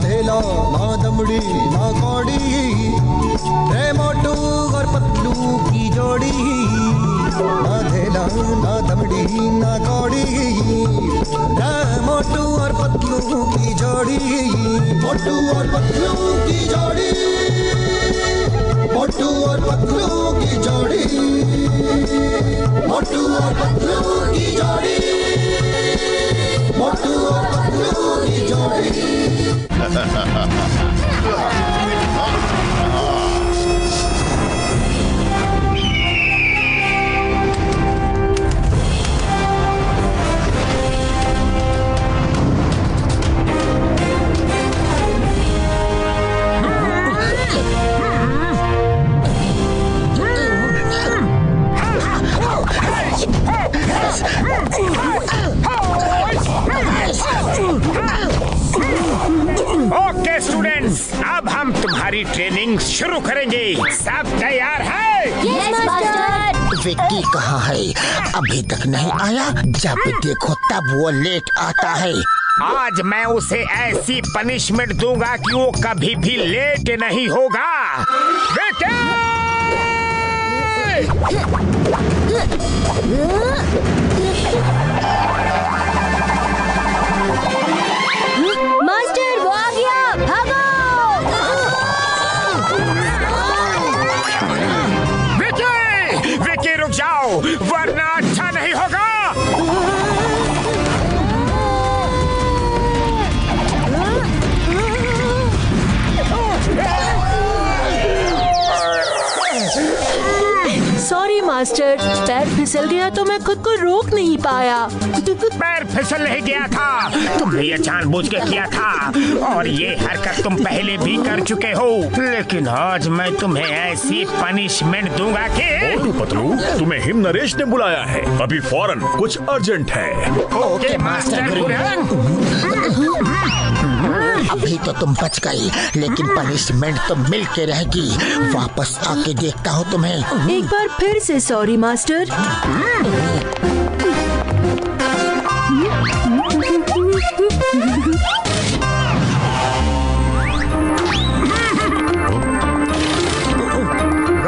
धेला ना दमड़ी ना कौड़ी, रे मोटू और पतलू की जोड़ी। ना धेला ना दमड़ी ना कौड़ी, रे मोटू और पतलू की जोड़ी। मोटू और पतलू की जोड़ी, मोटू और पतलू की जोड़ी, मोटू और पतलू की जोड़ी, मोटू और पतलू की जोड़ी। ओके स्टूडेंट्स, अब हम तुम्हारी ट्रेनिंग शुरू करेंगे। सब तैयार है? Yes master. विक्की कहाँ है? अभी तक नहीं आया। जब देखो तब वो लेट आता है। आज मैं उसे ऐसी पनिशमेंट दूंगा कि वो कभी भी लेट नहीं होगा। मास्टर वो आ गया, भागो! विकी, विकी रुक जाओ, वरना अच्छा नहीं होगा। सॉरी मास्टर, पैर फिसल गया तो मैं खुद को रोक नहीं पाया। पैर फिसल नहीं गया था, तुमने ये जानबूझ के किया था और ये हरकत तुम पहले भी कर चुके हो। लेकिन आज मैं तुम्हें ऐसी पनिशमेंट दूंगा कि मोटू पतलू, तुम्हें हिम नरेश ने बुलाया है। अभी फौरन कुछ अर्जेंट है। ओके मास्टर गुरु। अभी तो तुम बच गई, लेकिन पनिशमेंट तो मिल के रहेगी। वापस आके देखता हूँ तुम्हें। एक बार फिर से sorry master.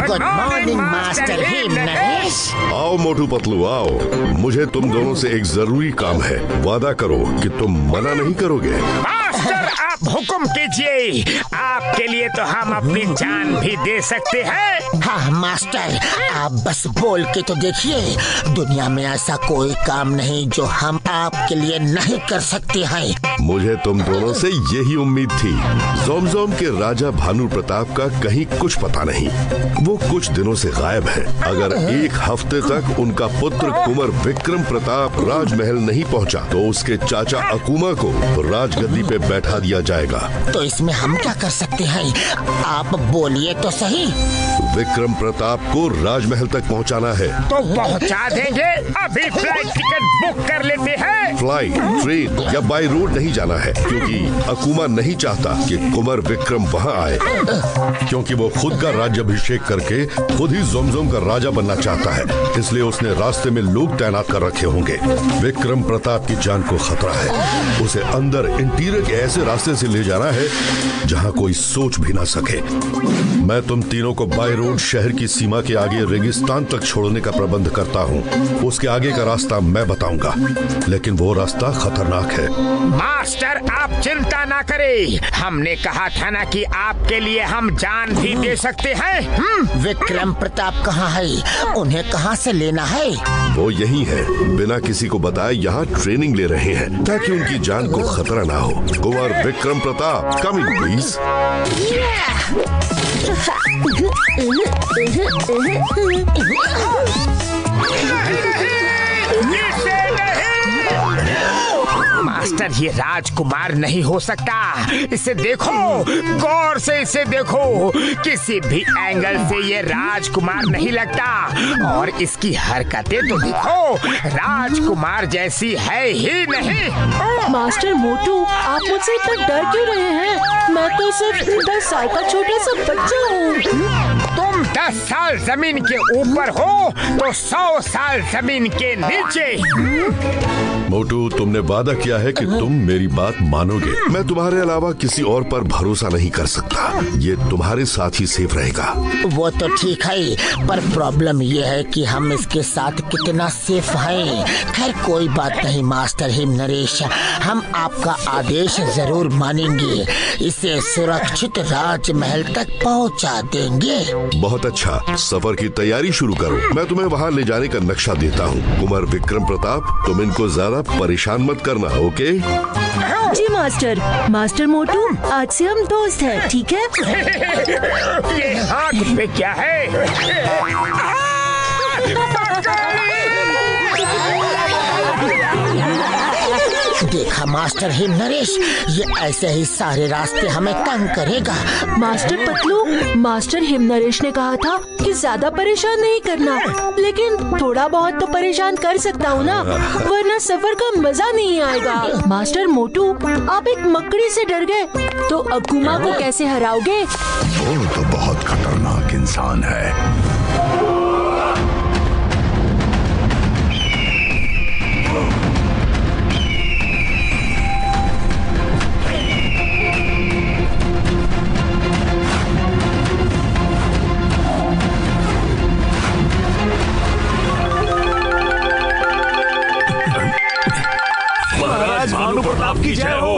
Good morning master him Naresh. आओ मोटू पतलू आओ, मुझे तुम दोनों से एक जरूरी काम है। वादा करो कि तुम मना नहीं करोगे। मास्टर आप हुक्म कीजिए, आपके लिए तो हम अपनी जान भी दे सकते हैं। हाँ मास्टर, आप बस बोल के तो देखिए। दुनिया में ऐसा कोई काम नहीं जो हम आपके लिए नहीं कर सकते हैं। मुझे तुम दोनों से यही उम्मीद थी। जोमजोम के राजा भानु प्रताप का कहीं कुछ पता नहीं। वो कुछ दिनों से गायब है। अगर एक हफ्ते तक उनका पुत्र कुंवर विक्रम प्रताप राजमहल नहीं पहुंचा, तो उसके चाचा अकुमा को राजगद्दी पे बैठा दिया जाएगा। तो इसमें हम क्या कर सकते हैं? आप बोलिए तो सही। विक्रम प्रताप को राजमहल तक पहुंचाना है। तो पहुंचा देंगे। अभी फ्लाइट टिकट बुक कर लेते हैं। फ्लाइट, ट्रेन या बाय रोड नहीं जाना है, क्योंकि अकुमा नहीं चाहता कि कुंवर विक्रम वहां आए, क्योंकि वो खुद का राज्याभिषेक करके खुद ही जोमजोम का राजा बनना चाहता है। इसलिए उसने रास्ते में लोग तैनात कर रखे होंगे। विक्रम प्रताप की जान को खतरा है। उसे अंदर इंटीरियर के ऐसे रास्ते से ले जाना है जहां कोई सोच भी ना सके। मैं तुम तीनों को बाय रोड शहर की सीमा के आगे रेगिस्तान तक छोड़ने का प्रबंध करता हूँ। उसके आगे का रास्ता मैं बताऊंगा, लेकिन वो रास्ता खतरनाक है। मास्टर आप चिंता ना करें, हमने कहा था ना कि आपके लिए हम जान भी दे सकते हैं। विक्रम प्रताप कहाँ है? उन्हें कहाँ से लेना है? वो यही है, बिना किसी को बताए यहाँ ट्रेनिंग ले रहे हैं ताकि उनकी जान को खतरा ना हो। Kunwar Vikram Pratap, coming please. Master ये राजकुमार नहीं हो सकता। इसे देखो, गौर से इसे देखो। किसी भी एंगल से ये राजकुमार नहीं लगता। और इसकी हरकतें तो देखो, राजकुमार जैसी है ही नहीं। मास्टर मोटू, आप मुझसे इतना डर क्यों रहे हैं? मैं तो सिर्फ 10 साल का छोटा सा बच्चा हूँ। तुम 10 साल जमीन के ऊपर हो तो 100 साल जमीन के नीचे। मोटू, तुमने वादा किया है कि तुम मेरी बात मानोगे। मैं तुम्हारे अलावा किसी और पर भरोसा नहीं कर सकता। ये तुम्हारे साथ ही सेफ रहेगा। वो तो ठीक है, पर प्रॉब्लम ये है कि हम इसके साथ कितना सेफ हैं। खैर कोई बात नहीं मास्टर हिम नरेश, हम आपका आदेश जरूर मानेंगे। इसे सुरक्षित राजमहल तक पहुंचा देंगे। बहुत अच्छा, सफर की तैयारी शुरू करो। मैं तुम्हें वहाँ ले जाने का नक्शा देता हूँ। कुंवर विक्रम प्रताप, तुम इनको ज्यादा परेशान मत करना, ओके? जी मास्टर। मास्टर मोटू, आज से हम दोस्त हैं, ठीक है? ये हाथ पे क्या है? देखा मास्टर हिम नरेश, ये ऐसे ही सारे रास्ते हमें तंग करेगा। Master Patlu, master him Naresh ने कहा था कि ज्यादा परेशान नहीं करना, लेकिन थोड़ा बहुत तो परेशान कर सकता हूँ ना, वरना सफर का मजा नहीं आएगा। मास्टर मोटू, आप एक मकड़ी से डर गए, तो अकुमा को कैसे हराओगे? वो तो बहुत खतरनाक इंसान है। भानु प्रताप की जय हो।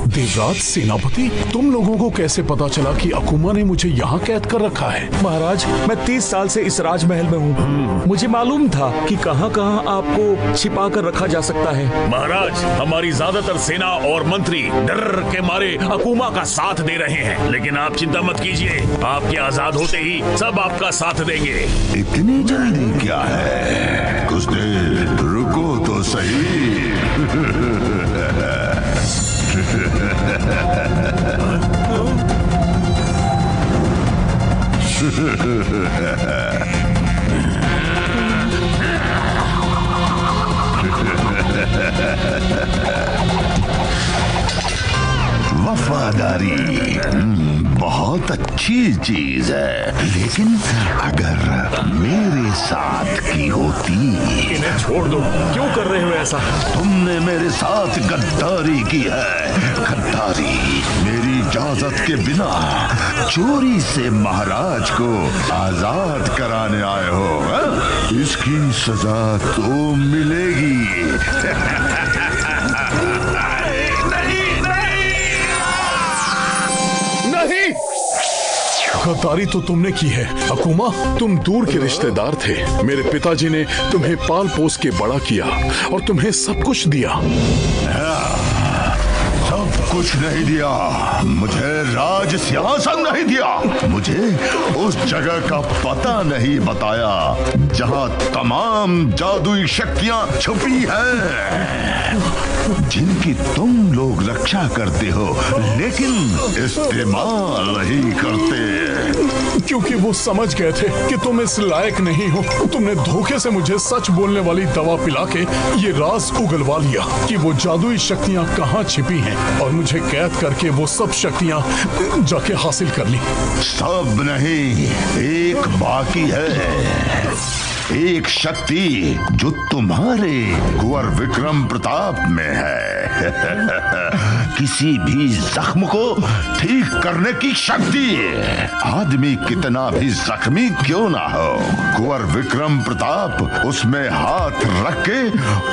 देवराज सेनापति, तुम लोगों को कैसे पता चला कि अकुमा ने मुझे यहाँ कैद कर रखा है? महाराज, मैं 30 साल से इस राजमहल में हूँ। मुझे मालूम था कि कहाँ कहाँ आपको छिपा कर रखा जा सकता है। महाराज, हमारी ज्यादातर सेना और मंत्री डर के मारे अकुमा का साथ दे रहे हैं, लेकिन आप चिंता मत कीजिए, आपके आजाद होते ही सब आपका साथ देंगे। इतनी जल्दी क्या है? कुछ देर रुको तो सही। वफादारी बहुत अच्छी चीज है, लेकिन अगर मेरे साथ की होती। इन्हें छोड़ दो, क्यों कर रहे हो ऐसा? तुमने मेरे साथ गद्दारी की है, गद्दारी। मेरी इजाजत के बिना चोरी से महाराज को आजाद कराने आए हो, है? इसकी सजा तो मिलेगी। गद्दारी तो तुमने की है अकुमा। तुम दूर के रिश्तेदार थे। मेरे पिताजी ने तुम्हें पाल पोस के बड़ा किया और तुम्हें सब कुछ दिया। सब कुछ नहीं दिया, मुझे राज सिंहासन नहीं दिया, मुझे उस जगह का पता नहीं बताया जहां तमाम जादुई शक्तियां छुपी हैं, जिनकी तुम लोग रक्षा करते हो लेकिन इस्तेमाल नहीं करते। क्योंकि वो समझ गए थे कि तुम इस लायक नहीं हो। तुमने धोखे से मुझे सच बोलने वाली दवा पिला के ये राज उगलवा लिया कि वो जादुई शक्तियां कहाँ छिपी हैं, और मुझे कैद करके वो सब शक्तियां जाके हासिल कर ली। सब नहीं, एक बाकी है। एक शक्ति जो तुम्हारे कुंवर विक्रम प्रताप में है। किसी भी जख्म को ठीक करने की शक्ति। आदमी कितना भी जख्मी क्यों ना हो, कुंवर विक्रम प्रताप उसमें हाथ रख के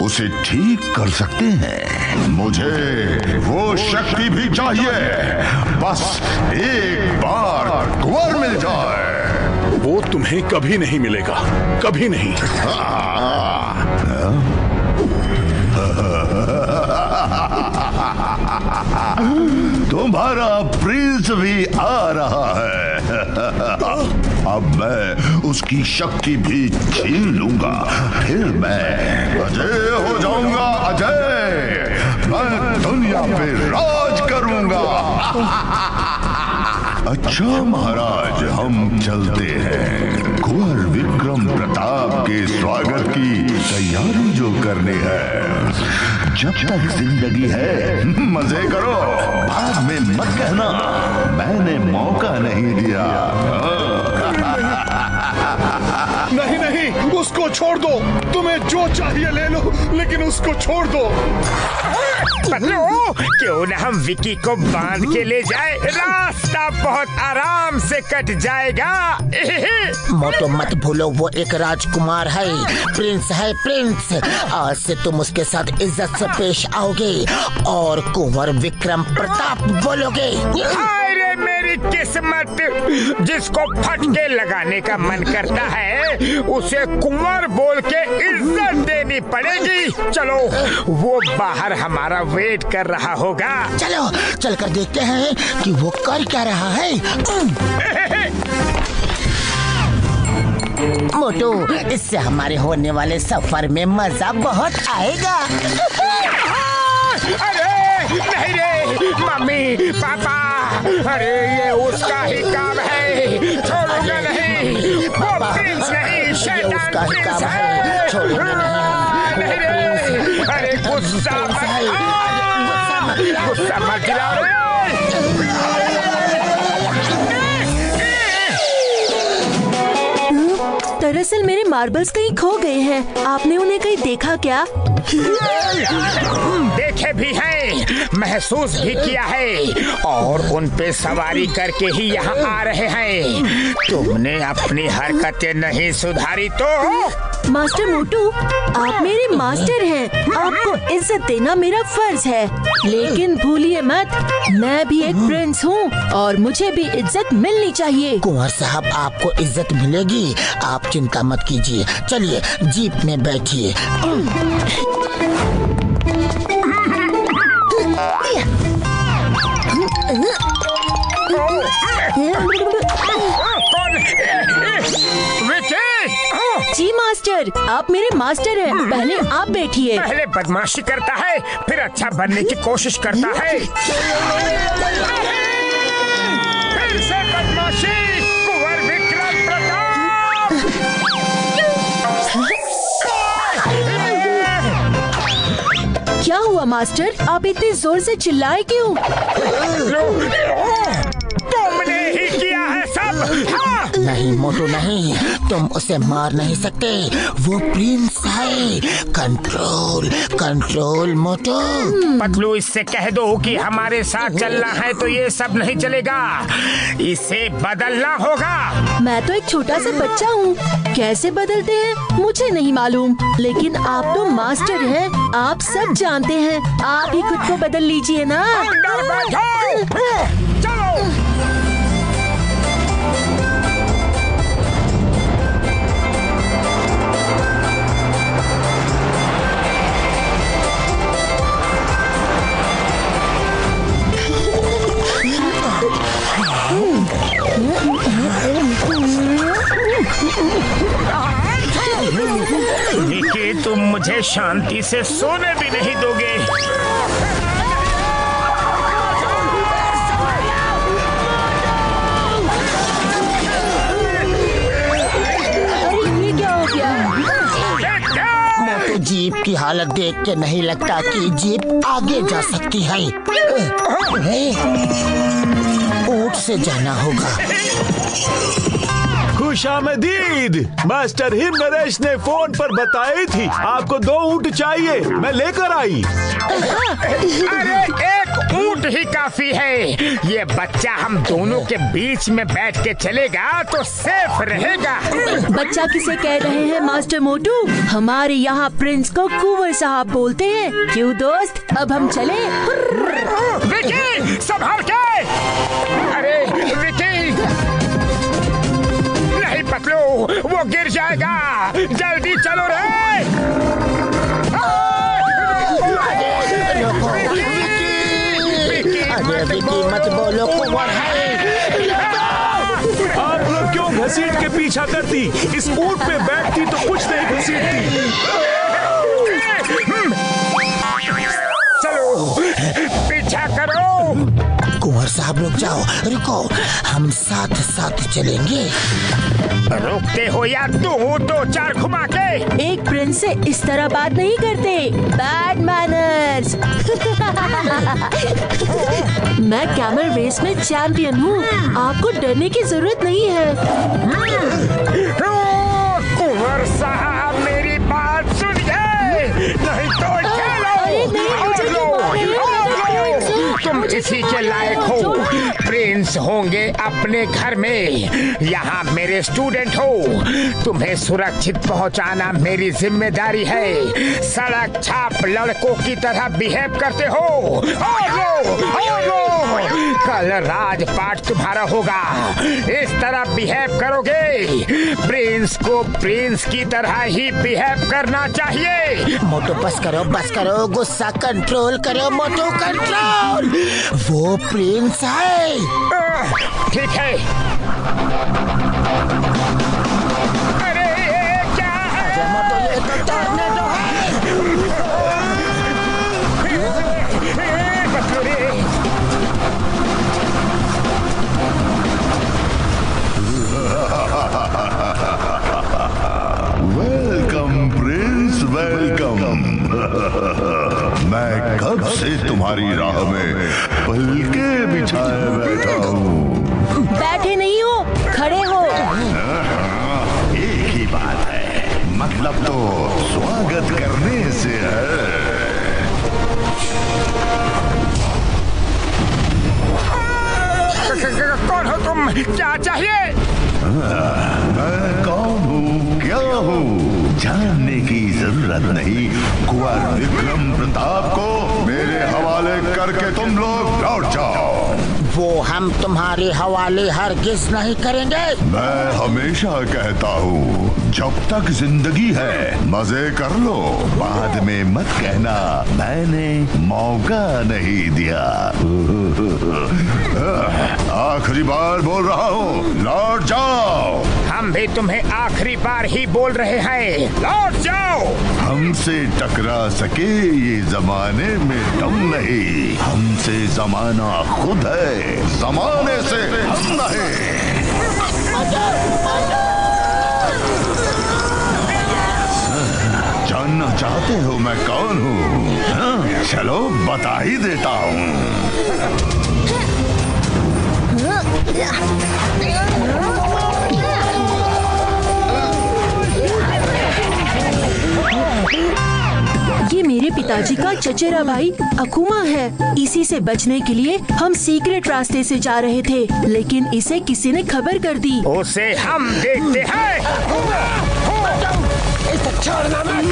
उसे ठीक कर सकते हैं। मुझे वो शक्ति भी चाहिए, बस एक बार कुंवर मिल जाए। वो तुम्हें कभी नहीं मिलेगा, कभी नहीं। तुम्हारा प्रिंस भी आ रहा है। अब मैं उसकी शक्ति भी छीन लूंगा, फिर मैं अजय हो जाऊंगा। अजय, मैं दुनिया पे राज करूंगा। अच्छा महाराज, हम चलते हैं। कुंवर विक्रम प्रताप के स्वागत की तैयारी जो करनी है। जब तक जिंदगी है मजे करो, बाद में मत कहना मैंने मौका नहीं दिया। छोड़ दो, तुम्हें जो चाहिए ले लो, लेकिन उसको छोड़ दो। पतलू, क्यों न हम विकी को बांध के ले जाए, रास्ता बहुत आराम से कट जाएगा। मोटो मत भूलो, वो एक राजकुमार है, प्रिंस है, प्रिंस। आज से तुम उसके साथ इज्जत से पेश आओगे और कुंवर विक्रम प्रताप बोलोगे। अरे मेरी किस्मत, जिसको फटके लगाने का मन करता है उसे कुंवर बोल के इज्जत देनी पड़ेगी। चलो, वो बाहर हमारा वेट कर रहा होगा। चलो चलकर देखते हैं कि वो कर क्या रहा है। मोटू, इससे हमारे होने वाले सफर में मजा बहुत आएगा। अरे नहीं रे, मम्मी पापा, अरे ये उसका ही काम है, छोड़ूंगा नहीं। वो प्रिंस नहीं, शैतान प्रिंस है, छोड़ूंगा नहीं। नहीं रे, अरे गुस्सा मत दिलाओ रे। दरअसल मेरे मार्बल्स कहीं खो गए हैं। आपने उन्हें कहीं देखा क्या? देखे भी हैं, महसूस भी किया है और उन पे सवारी करके ही यहाँ आ रहे हैं। तुमने अपनी हरकतें नहीं सुधारी तो। मास्टर मोटू, आप मेरे मास्टर हैं, आपको इज्जत देना मेरा फर्ज है। लेकिन भूलिए मत, मैं भी एक प्रिंस हूँ और मुझे भी इज्जत मिलनी चाहिए। कुंवर साहब, आपको इज्जत मिलेगी, आप चिंता मत कीजिए। चलिए जीप में बैठिए। जी मास्टर, आप मेरे मास्टर हैं, पहले आप बैठिए। पहले बदमाशी करता है, फिर अच्छा बनने की कोशिश करता है। फिर से बदमाशी, कुंवर विक्रम प्रताप। क्या हुआ मास्टर, आप इतने जोर से चिल्लाए क्यों? तुमने ही किया है सब। हाँ। नहीं मोटू नहीं, तुम उसे मार नहीं सकते, वो प्रिंस है। कंट्रोल कंट्रोल मोटू। पतलू, इससे कह दो कि हमारे साथ चलना है तो ये सब नहीं चलेगा, इसे बदलना होगा। मैं तो एक छोटा सा बच्चा हूँ, कैसे बदलते हैं मुझे नहीं मालूम, लेकिन आप तो मास्टर हैं, आप सब जानते हैं। आप ही खुद को बदल लीजिए ना। अंदर बैठो। चलो। विकी, तुम मुझे शांति से सोने भी नहीं दोगे। ये क्या हो गया? मोटू, जीप की हालत देख के नहीं लगता कि जीप आगे जा सकती है। ऊंट से जाना होगा। खुशामदीद। मास्टर हिम नरेश ने फोन पर बताई थी आपको 2 ऊंट चाहिए, मैं लेकर आई। अरे एक ऊंट ही काफी है, ये बच्चा हम दोनों के बीच में बैठ के चलेगा तो सेफ रहेगा। बच्चा किसे कह रहे हैं मास्टर मोटू? हमारे यहाँ प्रिंस को कुंवर साहब बोलते हैं। क्यों दोस्त, अब हम चले? विकी, संभाल के। अरे विकी, नहीं पतलू, वो गिर जाएगा, जल्दी चलो रे। अरे विकी मत बोलो, कुंवर है। आप लोग क्यों घसीट के पीछा करती? इस ऊंट पे बैठती तो कुछ नहीं घसीटती। चलो पीछा करो। कुंवर साहब रुक जाओ, रुको, हम साथ साथ चलेंगे। रुकते हो या 2-4 घुमा के? एक प्रिंस से इस तरह बात नहीं करते, बैड मैनर्स। मैं कैमल रेस में चैंपियन हूँ, आपको डरने की जरूरत नहीं है। कुंवर साहब, मेरी किसी के लायक हो। प्रिंस होंगे अपने घर में, यहाँ मेरे स्टूडेंट हो। तुम्हें सुरक्षित पहुँचाना मेरी जिम्मेदारी है। सड़क छाप लड़कों की तरह बिहेव करते हो। और लो, कल राजपाट तुम्हारा होगा। इस तरह बिहेव करोगे। प्रिंस को प्रिंस की तरह ही बिहेव करना चाहिए। मोटू बस करो, गुस्सा कंट्रोल करो मोटू, कंट्रोल। वो प्रिंस है। ठीक है। अरे क्या है? मोटू ये तो टॉर्नेडो है। बचलो रे। Welcome Prince, welcome. मैं कब से तुम्हारी राह में पलके बिछाए बैठा हूँ। बैठे नहीं हो, खड़े हो। एक ही बात है, मतलब तो स्वागत करने से है। कौन हो तुम? क्या चाहिए? मैं कौन हूँ, क्या हूँ, जानने की जरूरत नहीं। कुंवर विक्रम प्रताप को मेरे हवाले करके तुम लोग लौट जाओ। वो हम तुम्हारे हवाले हरगिज नहीं करेंगे। मैं हमेशा कहता हूँ, जब तक जिंदगी है मजे कर लो, बाद में मत कहना मैंने मौका नहीं दिया। आखिरी बार बोल रहा हूँ, लौट जाओ। हम भी तुम्हें आखिरी बार ही बोल रहे हैं, लौट जाओ। हमसे टकरा सके ये जमाने में दम नहीं। हमसे जमाना खुद है, जमाने से हम नहीं। जानना चाहते हो मैं कौन हूँ? चलो बता ही देता हूँ। ये मेरे पिताजी का चचेरा भाई अकुमा है। इसी से बचने के लिए हम सीक्रेट रास्ते से जा रहे थे, लेकिन इसे किसी ने खबर कर दी। उसे हम देखते हैं। इसे छोड़ना मत।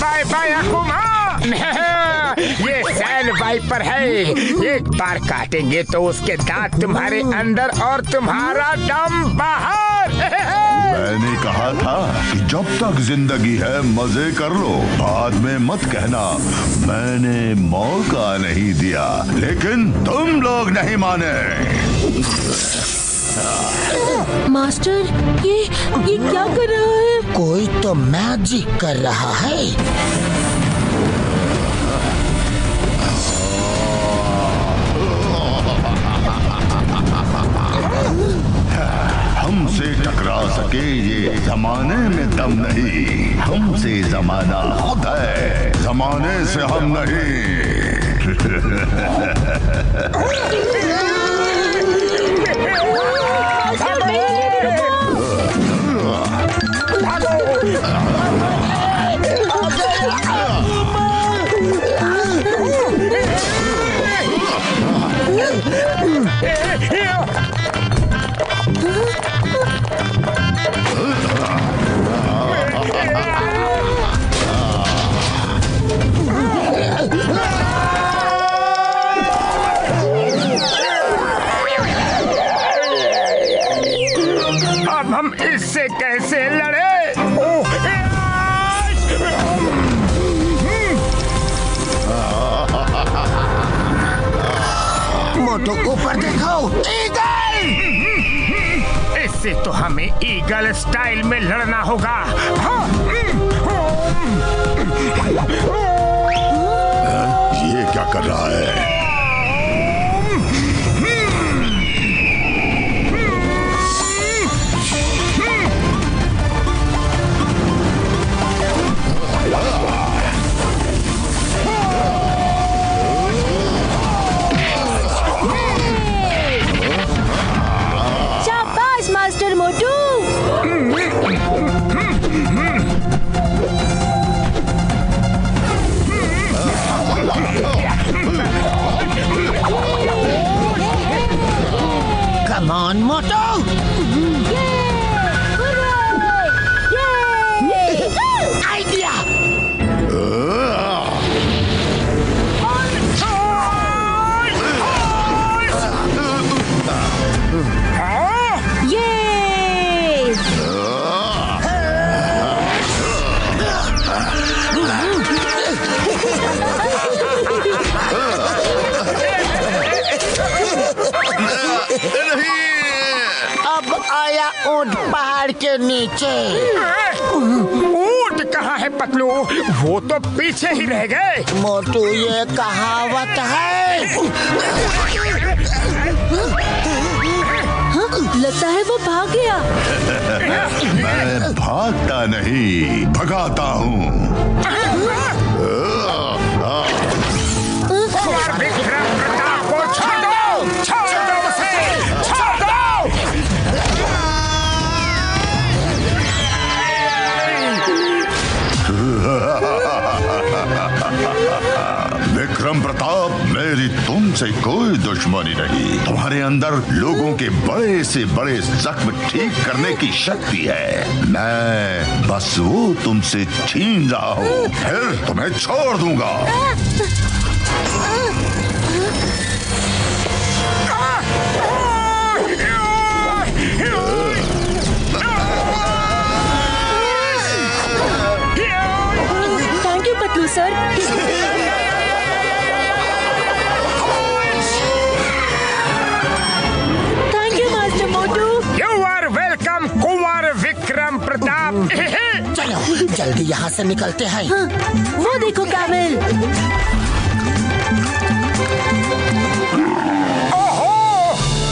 Bye bye अकुमा। ये सैन वाइपर है, एक बार काटेंगे तो उसके दांत तुम्हारे अंदर और तुम्हारा दम बाहर। मैंने कहा था कि जब तक जिंदगी है मजे कर लो, बाद में मत कहना मैंने मौका नहीं दिया। लेकिन तुम लोग नहीं माने। मास्टर, ये क्या कर रहा है? कोई तो मैजिक कर रहा है। हमसे टकरा सके ये जमाने में दम नहीं। हमसे जमाना खुद है, जमाने से हम नहीं। हम इससे कैसे लड़े? मोटू ऊपर देखो, ईगल! इससे तो हमें ईगल स्टाइल में लड़ना होगा। ये क्या कर रहा है? शाबाश master Motu. Come on, Motu! Idea! अब आया ऊंट पहाड़ के नीचे। ऊंट कहाँ है पतलू? वो तो पीछे ही रह गए। मोटू, ये कहावत है। लगता है वो भाग गया। मैं भागता नहीं, भगाता हूँ। विक्रम प्रताप को छोड़ दो, छोड़ दो उसे, छोड़ दो। विक्रम प्रताप, मेरी तुमसे कोई दुश्मनी नहीं। तुम्हारे अंदर लोगों के बड़े से बड़े जख्म ठीक करने की शक्ति है। मैं बस वो तुमसे छीन रहा हूँ, फिर तुम्हें छोड़ दूंगा। Thank you Patlu sir. Thank you master Motu. You are welcome Kunwar Vikram Pratap. चलो जल्दी यहाँ से निकलते हैं। हाँ, वो देखो कैमल। ओहो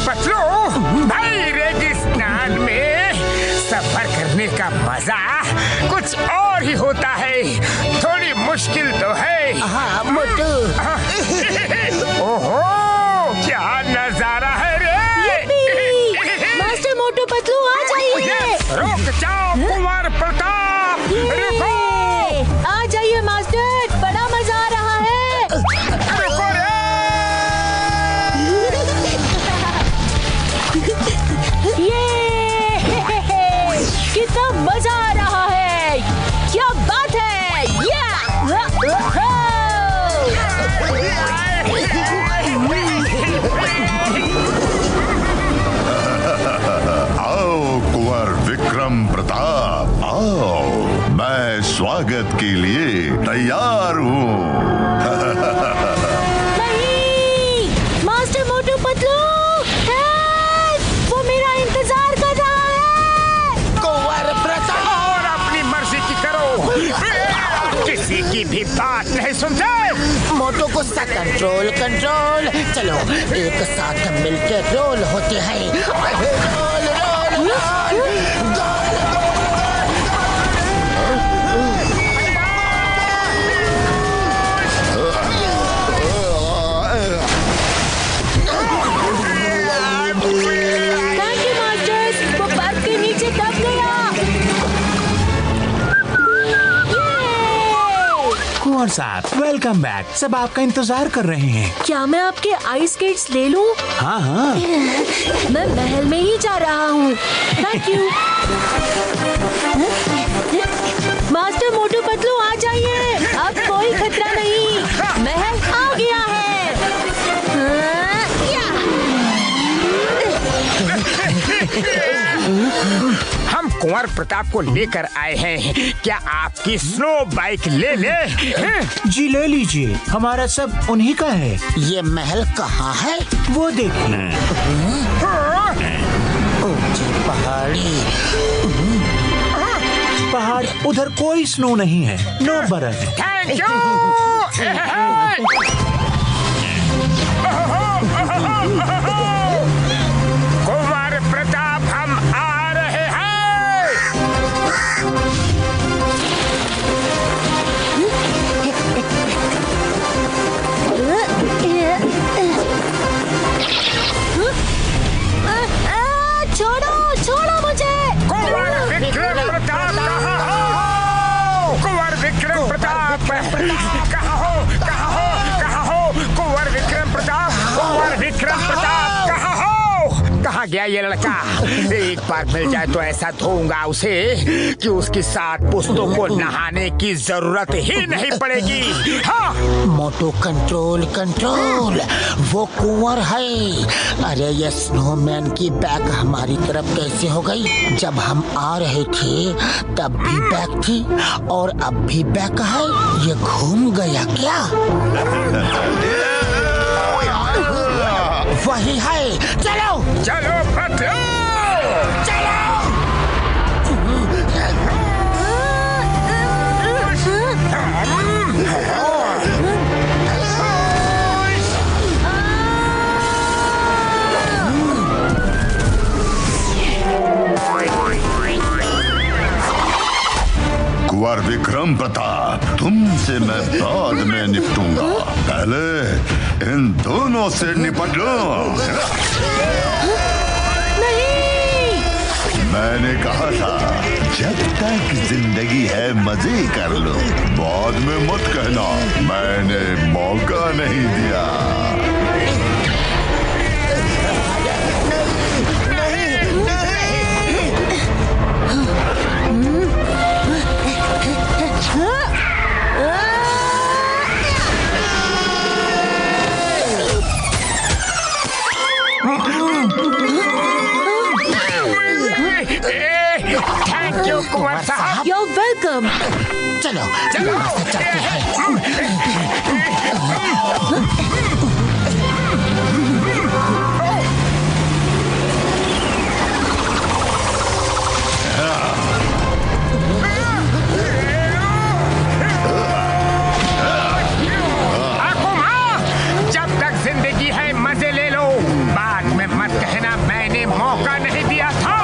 पतलू भाई, रेगिस्तान में सफर करने का मजा कुछ और ही होता है। थोड़ी मुश्किल तो है। हाँ मोटू। ओहो क्या नजारा है रे। मास्टर मोटू पतलू आ जाइए। रुक जाओ कुंवर प्रताप, रुको। आ जाइए मास्टर, बड़ा मजा आ रहा है। रुको रे। ये कितना मजा आ रहा है, क्या बात है। आओ कुंवर विक्रम प्रताप, आओ। मैं स्वागत के लिए तैयार हूँ। नहीं, मास्टर मोटू पतलू, हेल्प! वो मेरा इंतजार कर रहा है। कुंवर प्रताप! और अपनी मर्जी की करो, किसी की भी बात नहीं सुनते। मोटू गुस्सा कंट्रोल कंट्रोल। चलो एक साथ मिलकर रोल होते हैं। Roll roll roll. Thank you masters, वो बर्फ के नीचे दब गया। कुंवर साहब, वेलकम बैक। सब आपका इंतजार कर रहे हैं। क्या मैं आपके आइस स्केट्स ले लूं? हाँ हाँ। मैं महल में ही जा रहा हूँ। Thank you. Master Motu Patlu आ जाइए, अब कोई खतरा नहीं, महल आ गया है। कुंवर प्रताप को लेकर आए हैं। क्या आपकी स्नो बाइक ले ले? जी ले लीजिए, हमारा सब उन्हीं का है। ये महल कहाँ है? वो देखिए, ऊंची पहाड़ी। पहाड़ उधर कोई स्नो नहीं है, नो बर्फ। Thank you. कुंवर प्रताप हम आ रहे हैं। छोड़ो छोड़ो मुझे। कुंवर विक्रम प्रताप कहाँ हो? कुंवर विक्रम प्रताप कहाँ हो? कहाँ हो? कहाँ हो? कुंवर विक्रम प्रताप, कुंवर विक्रम प्रताप कहाँ हो? कहाँ गया ये लड़का? एक बार मिल जाए तो ऐसा धोऊंगा उसे कि उसकी 7 पुश्तों को नहाने की जरूरत ही नहीं पड़ेगी। हाँ। मोटू कंट्रोल कंट्रोल, वो कुंवर है। अरे ये स्नोमैन की बैग हमारी तरफ कैसे हो गई? जब हम आ रहे थे तब भी बैग थी और अब भी बैग है। ये घूम गया क्या? वही है। चलो चलो पतलो, चलो। कुंवर विक्रम प्रताप, तुमसे मैं बाद में निपटूंगा, पहले इन दोनों से निपट लो। नहीं। मैंने कहा था जब तक जिंदगी है मजे कर लो, बाद में मत कहना मैंने मौका नहीं दिया। थैंक यू कुंवर साहब। You're welcome. चलो चलो चलते हैं। जब तक जिंदगी है मजे ले लो, बाद में मत कहना मैंने मौका नहीं दिया था।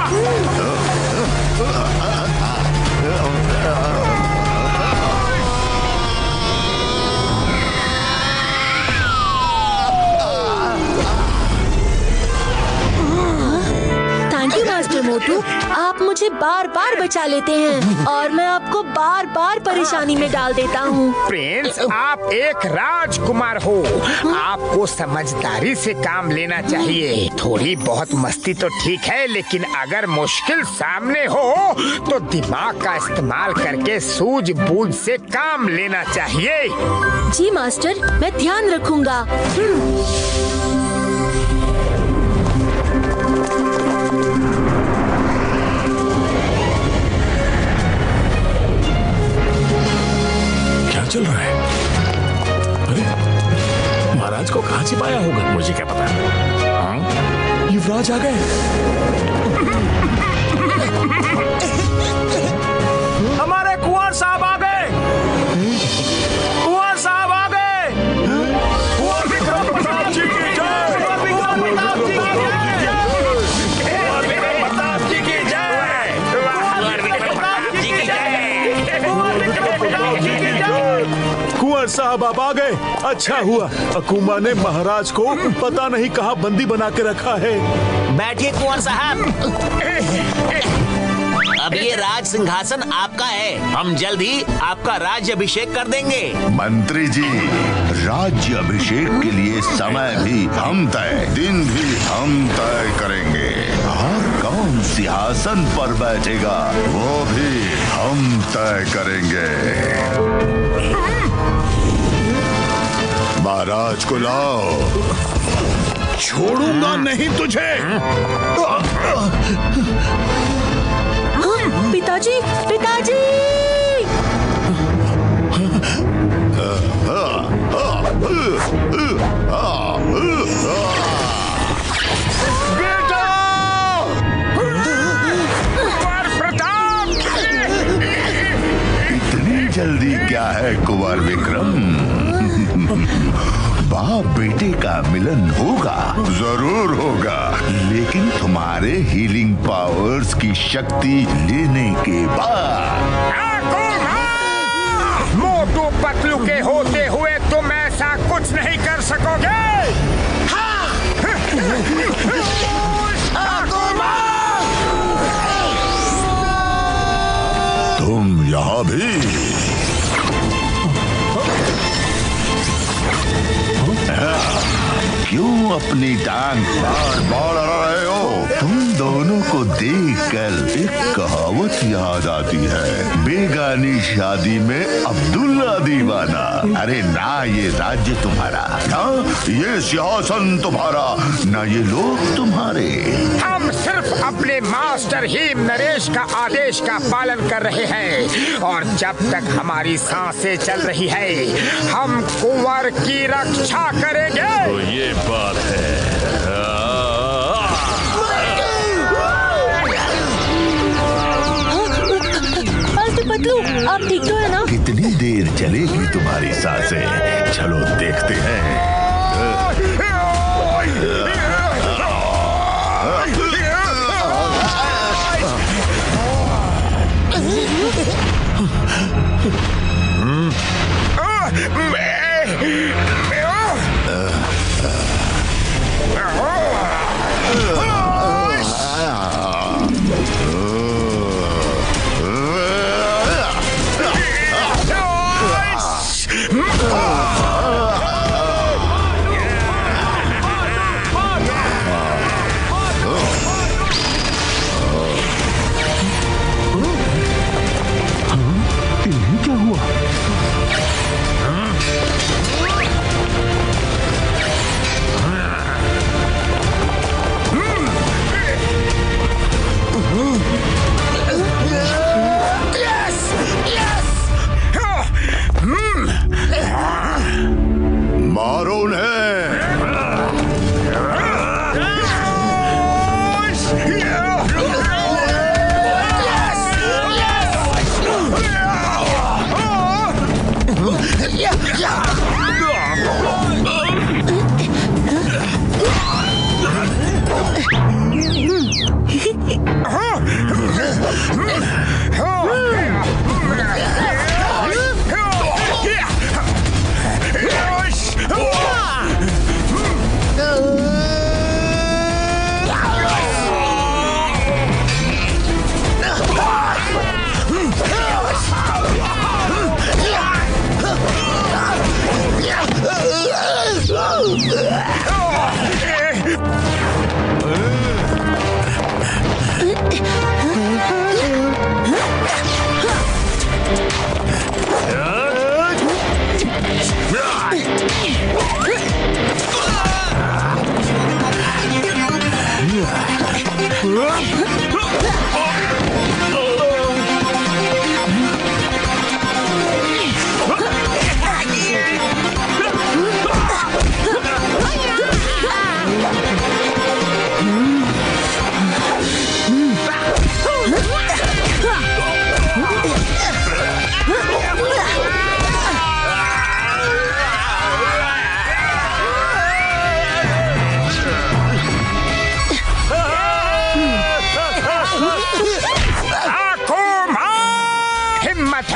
थैंक यू मास्टर मोटू, आप मुझे बार बार बचा लेते हैं और मैं आपको बार बार परेशानी में डाल देता हूँ। प्रिंस, आप एक राजकुमार हो, आपको समझदारी से काम लेना चाहिए। थोड़ी बहुत मस्ती तो ठीक है, लेकिन अगर मुश्किल सामने हो तो दिमाग का इस्तेमाल करके सूझबूझ से काम लेना चाहिए। जी मास्टर, मैं ध्यान रखूंगा। क्या चल रहा है? अरे महाराज को कहाँ छिपाया होगा? मुझे क्या पता। हाँ? युवराज आ गए। हमारे कुंवर साहब आ गए। कुंवर साहब आ गए। कुंवर विक्रम प्रताप जी की जय। कुंवर विक्रम प्रताप जी की जय। कुंवर विक्रम प्रताप जी की जय। कुंवर विक्रम प्रताप जी की जय। कुंवर साहब आप आ गए, अच्छा हुआ। अकूमा ने महाराज को पता नहीं कहाँ बंदी बना के रखा है। बैठिए कुंवर साहब, अब ये राज सिंहासन आपका है। हम जल्द ही आपका राज्य अभिषेक कर देंगे। मंत्री जी, राज्य अभिषेक के लिए समय भी हम तय, दिन भी हम तय करेंगे, और कौन सिंहासन पर बैठेगा वो भी हम तय करेंगे। महाराज को लाओ। छोड़ूंगा नहीं तुझे। पिताजी, पिताजी! बेटा! कुंवर प्रताप! इतनी जल्दी क्या है कुंवर विक्रम? बाप बेटे का मिलन होगा, जरूर होगा, लेकिन तुम्हारे हीलिंग पावर्स की शक्ति लेने के बाद। मोटू पतलू के होते हुए तुम ऐसा कुछ नहीं कर सकोगे। तुम यहाँ भी? क्यों अपनी टांग बार बार अड़ा रहे हो? तुम दोनों को देखकर एक कहावत याद आती है, बेगानी शादी में अब्दुल्ला दीवाना। अरे ना ये राज्य तुम्हारा, ना ये सिंहासन तुम्हारा, ना ये लोग तुम्हारे। हम सिर्फ अपने मास्टर हेम नरेश का आदेश का पालन कर रहे हैं, और जब तक हमारी सांसें चल रही है हम कुंवर की रक्षा करेंगे। तो ये बात है। मास्टर पतलू, आप ठीक तो है ना? कितनी देर चलेगी तुम्हारी सांसें? चलो देखते हैं। मारो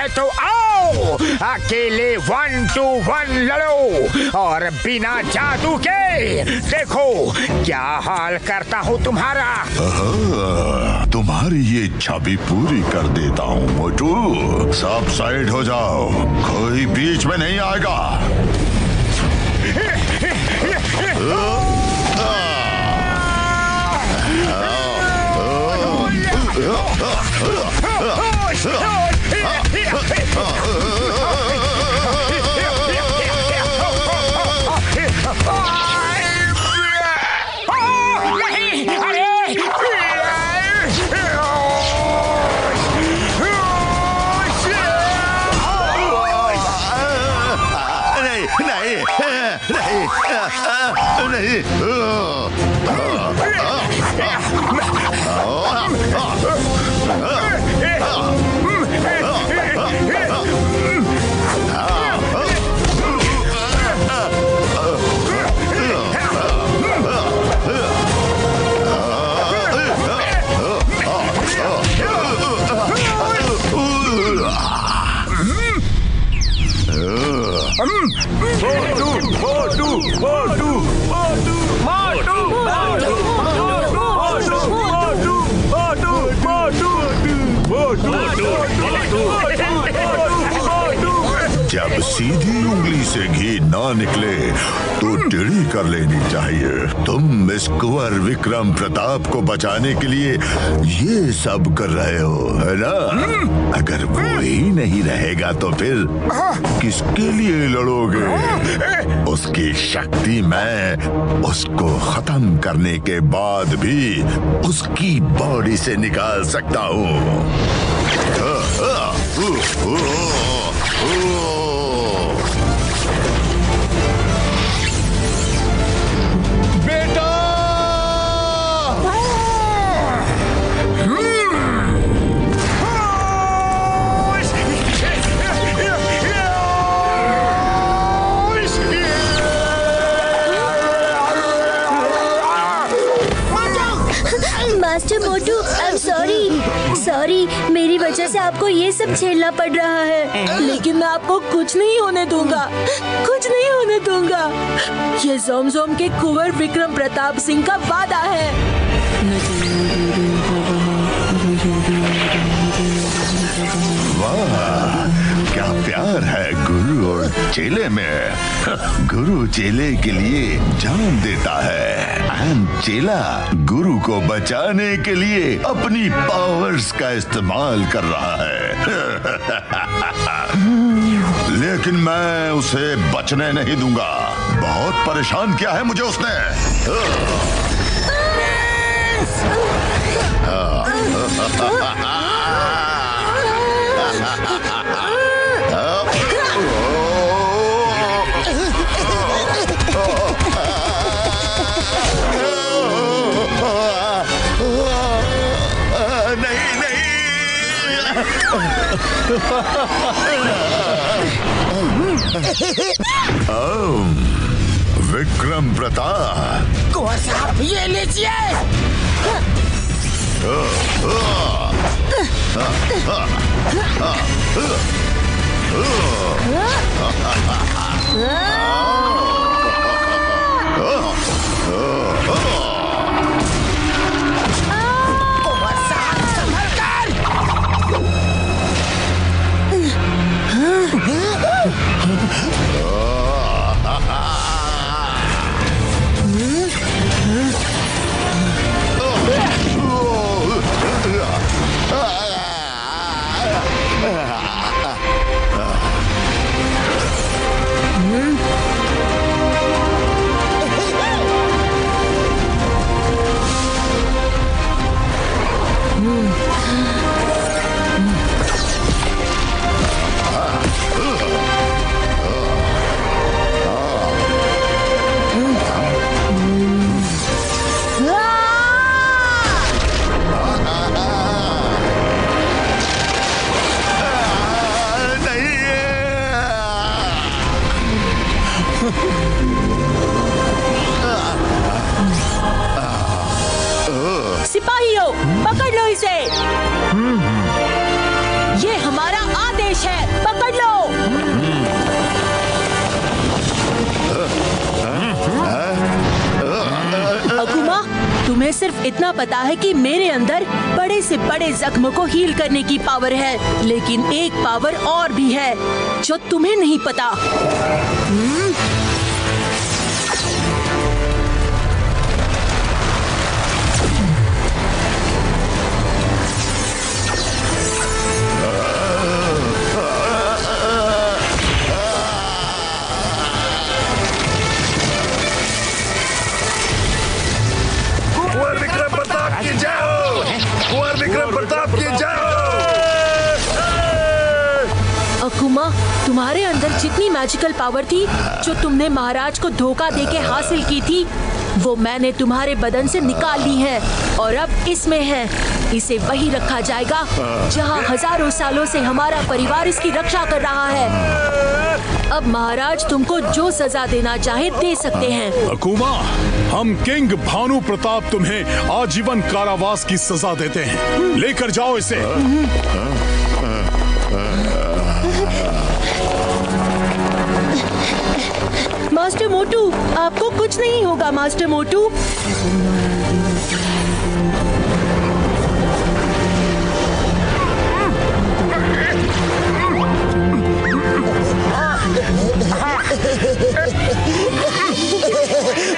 तो आओ, अकेले 1 to 1 लड़ो और बिना जादू के देखो क्या हाल करता हूँ तुम्हारा। तुम्हारी ये इच्छा भी पूरी कर देता हूँ मोटू। सब साइड हो जाओ, कोई बीच में नहीं आएगा। जब सीधी उंगली से घी ना निकले तो टेढ़ी कर लेनी चाहिए। तुम इस कुंवर विक्रम प्रताप को बचाने के लिए ये सब कर रहे हो, है ना? अगर वो ही नहीं रहेगा तो फिर किसके लिए लड़ोगे? उसकी शक्ति मैं उसको खत्म करने के बाद भी उसकी बॉडी से निकाल सकता हूँ। बेटा! Master Motu, I am sorry, मेरी वजह से आपको ये सब झेलना पड़ रहा है। लेकिन मैं आपको कुछ नहीं होने दूंगा, कुछ नहीं होने दूंगा। ये जोमजोम के कुंवर विक्रम प्रताप सिंह का वादा है। वाह, क्या प्यार है गुरु और चेले में। गुरु चेले के लिए जान देता है, एंड चेला गुरु को बचाने के लिए अपनी पावर्स का इस्तेमाल कर रहा है। लेकिन मैं उसे बचने नहीं दूंगा। बहुत परेशान किया है मुझे उसने। विक्रम प्रताप, कुंवर साहब ये लीजिए। कुंवर साहब संभल कर। सिपाहियों, पकड़ लो इसे। ये हमारा आदेश है, पकड़ लो। अकुमा, तुम्हें सिर्फ इतना पता है कि मेरे अंदर बड़े से बड़े जख्म को हील करने की पावर है, लेकिन एक पावर और भी है जो तुम्हें नहीं पता। अकुमा, तुम्हारे अंदर जितनी मैजिकल पावर थी जो तुमने महाराज को धोखा देके हासिल की थी, वो मैंने तुम्हारे बदन से निकाल ली है और अब इसमें है। इसे वहीं रखा जाएगा जहाँ हजारों सालों से हमारा परिवार इसकी रक्षा कर रहा है। अब महाराज तुमको जो सजा देना चाहे दे सकते हैं। अकूमा, हम किंग भानु प्रताप तुम्हें आजीवन कारावास की सजा देते हैं। लेकर जाओ इसे। मास्टर मोटू, आपको कुछ नहीं होगा मास्टर मोटू।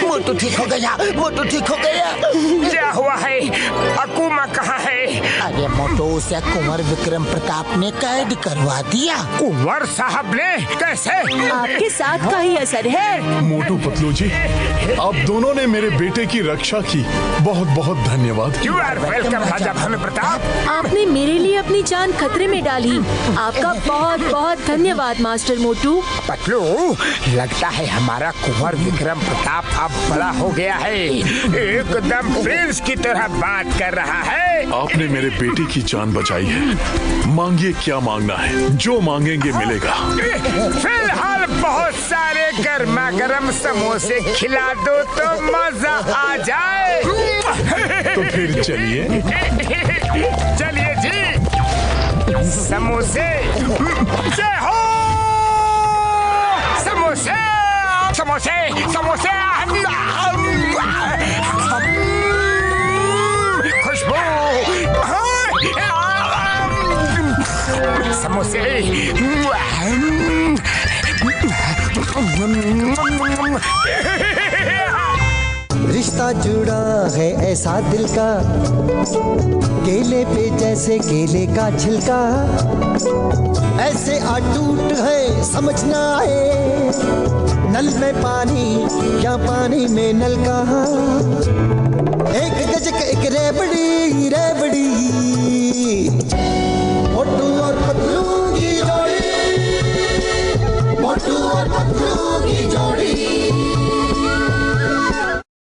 मोटू ठीक हो गया, मोटू ठीक हो गया। क्या हुआ है? अकूमा कहाँ है? अरे मोटू, उसे कुंवर विक्रम प्रताप ने कैद करवा दिया। कुंवर साहब ने? कैसे? आपके साथ का ही असर है। मोटू पतलू जी, आप दोनों ने मेरे बेटे की रक्षा की। बहुत बहुत धन्यवाद। यू आर वेलकम राजा भानु प्रताप। आपने मेरे लिए अपनी जान खतरे में डाली। आपका बहुत बहुत धन्यवाद मास्टर मोटू। पतलू, लगता है हमारा कुंवर विक्रम प्रताप अब बड़ा हो गया है। एकदम प्रिंस की तरह बात कर रहा है। आपने मेरे बेटे की जान बचाई है। मांगिए क्या मांगना है, जो मांगेंगे मिलेगा। फिलहाल बहुत सारे गर्मा गर्म समोसे खिला दो तो मजा आ जाए। तो फिर चलिए। चलिए जी। समोसे जय हो। समोसे समोसे समोसे। खुशबू। समोसे। रिश्ता जुड़ा है ऐसा दिल का, केले पे जैसे केले का छिलका, ऐसे अटूट है समझना है। नल में पानी या पानी में नल का,